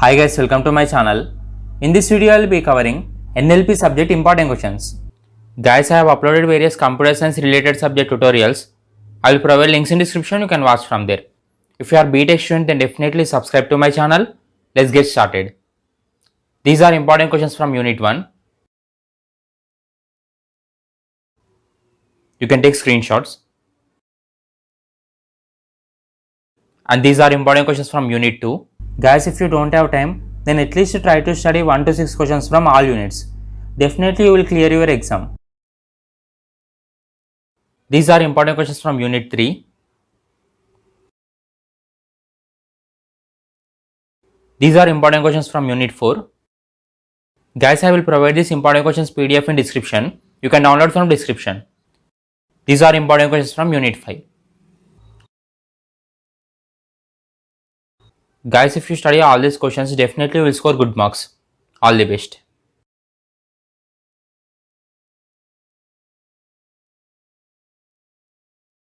Hi guys, welcome to my channel. In this video, I will be covering NLP subject important questions. Guys, I have uploaded various computer science related subject tutorials. I will provide links in description, you can watch from there. If you are btech student, then definitely subscribe to my channel. Let's get started. These are important questions from Unit 1. You can take screenshots. And these are important questions from Unit 2. Guys, if you don't have time, then at least try to study 1 to 6 questions from all units. Definitely you will clear your exam. These are important questions from Unit 3. These are important questions from Unit 4. Guys, I will provide this important questions PDF in description. You can download from description. These are important questions from Unit 5. Guys, if you study all these questions, definitely you will score good marks. All the best.